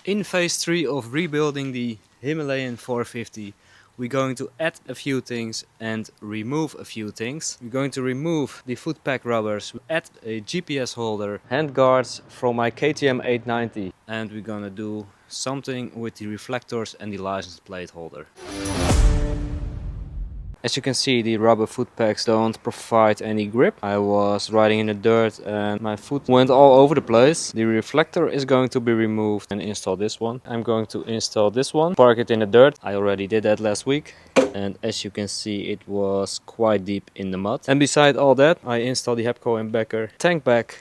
In phase 3 of rebuilding the Himalayan 450, we're going to add a few things and remove a few things. We're going to remove the footpeg rubbers, add a GPS holder, handguards from my KTM 890, and we're gonna do something with the reflectors and the license plate holder. As you can see, the rubber foot pegs don't provide any grip. I was riding in the dirt and my foot went all over the place. The reflector is going to be removed and install this one. I'm going to install this one, park it in the dirt. I already did that last week. And as you can see, it was quite deep in the mud. And beside all that, I installed the Hepco and Becker Tankbag.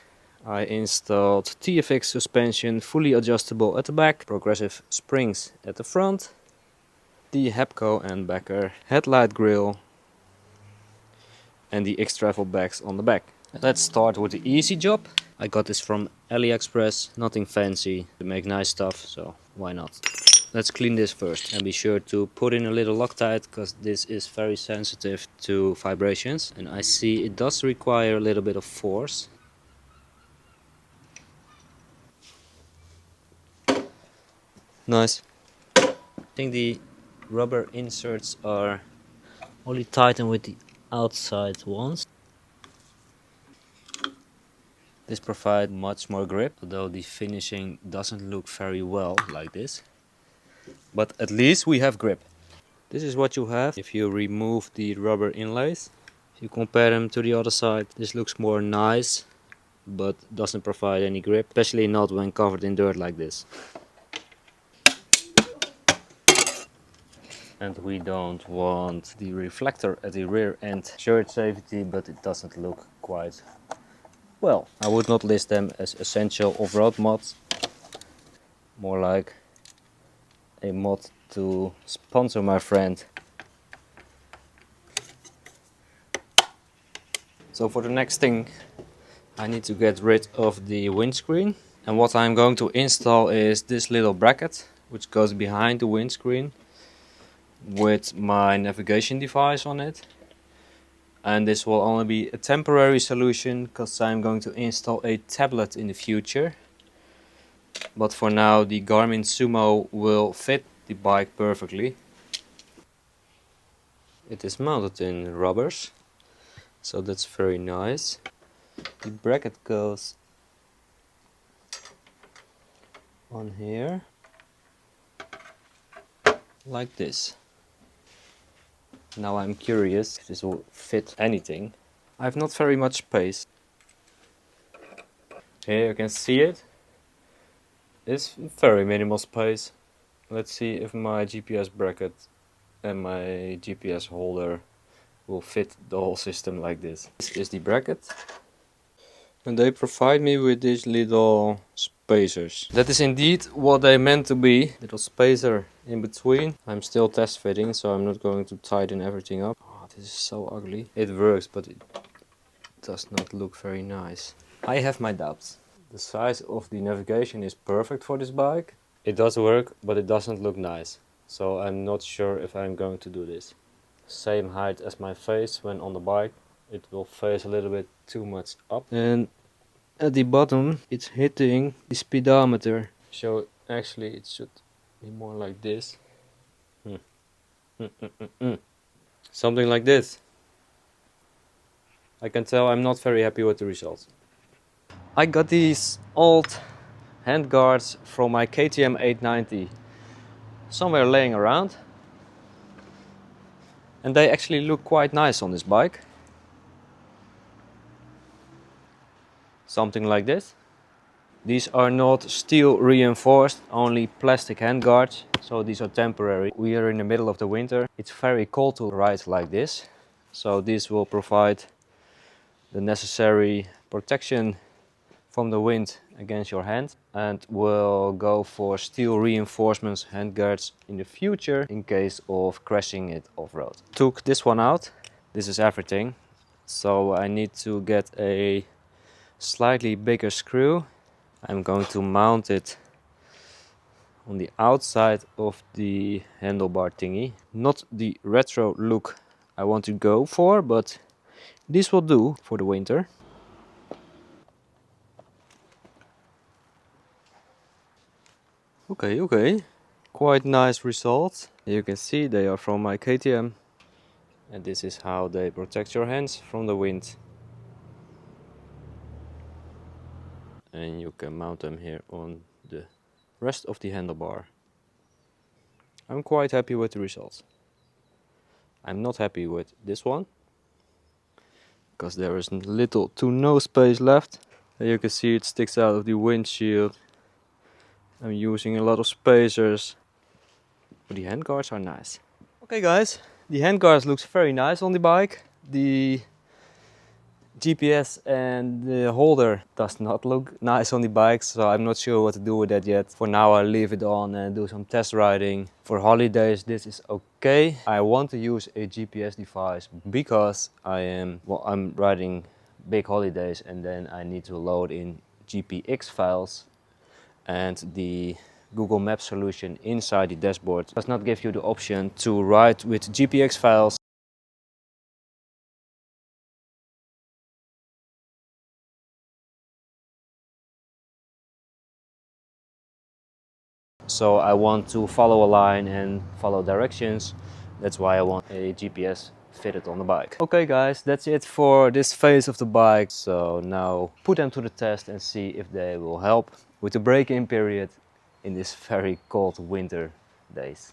I installed TFX suspension, fully adjustable at the back, progressive springs at the front, the Hepco and Becker headlight grille and the X-Travel bags on the back. Let's start with the easy job. I got this from AliExpress, nothing fancy, to make nice stuff, so why not. Let's clean this first and be sure to put in a little Loctite because this is very sensitive to vibrations, and I see it does require a little bit of force. Nice. I think the rubber inserts are only tightened with the outside ones. This provides much more grip, although the finishing doesn't look very well like this. But at least we have grip. This is what you have if you remove the rubber inlays. If you compare them to the other side, this looks more nice, but doesn't provide any grip, especially not when covered in dirt like this. And we don't want the reflector at the rear end. Sure, it's safety, but it doesn't look quite well. I would not list them as essential off-road mods. More like a mod to sponsor my friend. So for the next thing, I need to get rid of the windscreen. And what I'm going to install is this little bracket, which goes behind the windscreen, with my navigation device on it. And this will only be a temporary solution because I'm going to install a tablet in the future. But for now the Garmin Sumo will fit the bike perfectly. It is mounted in rubbers, so that's very nice. The bracket goes on here like this. Now I'm curious if this will fit anything. I have not very much space. Here you can see it. It's very minimal space. Let's see if my GPS bracket and my GPS holder will fit the whole system like this. This is the bracket. And they provide me with these little spacers. That is indeed what they meant to be. Little spacer in between. I'm still test fitting, so I'm not going to tighten everything up. Oh, this is so ugly. It works, but it does not look very nice. I have my doubts. The size of the navigation is perfect for this bike. It does work, but it doesn't look nice. So I'm not sure if I'm going to do this. Same height as my face when on the bike. It will face a little bit too much up. And at the bottom it's hitting the speedometer. So actually it should be more like this. Something like this. I can tell I'm not very happy with the results. I got these old handguards from my KTM 890 somewhere laying around. And they actually look quite nice on this bike. Something like this. These are not steel reinforced, only plastic handguards, so these are temporary. We are in the middle of the winter. It's very cold to ride like this, so this will provide the necessary protection from the wind against your hand, and will go for steel reinforcements handguards in the future in case of crashing it off-road. Took this one out. This is everything, so I need to get a slightly bigger screw. I'm going to mount it on the outside of the handlebar thingy. Not the retro look I want to go for, but this will do for the winter. Okay. Quite nice results. You can see they are from my KTM. And this is how they protect your hands from the wind. And you can mount them here on the rest of the handlebar. I'm quite happy with the results. I'm not happy with this one, because there is little to no space left. And you can see it sticks out of the windshield. I'm using a lot of spacers, but the handguards are nice. Okay guys, the handguards looks very nice on the bike. The GPS and the holder does not look nice on the bike, so I'm not sure what to do with that yet. For now I'll leave it on and do some test riding. For holidays this is okay. I want to use a GPS device because I'm riding big holidays and then I need to load in GPX files, and the Google Maps solution inside the dashboard does not give you the option to ride with GPX files. So I want to follow a line and follow directions. That's why I want a GPS fitted on the bike. Okay guys, that's it for this phase of the bike. So now put them to the test and see if they will help with the break-in period in this very cold winter days.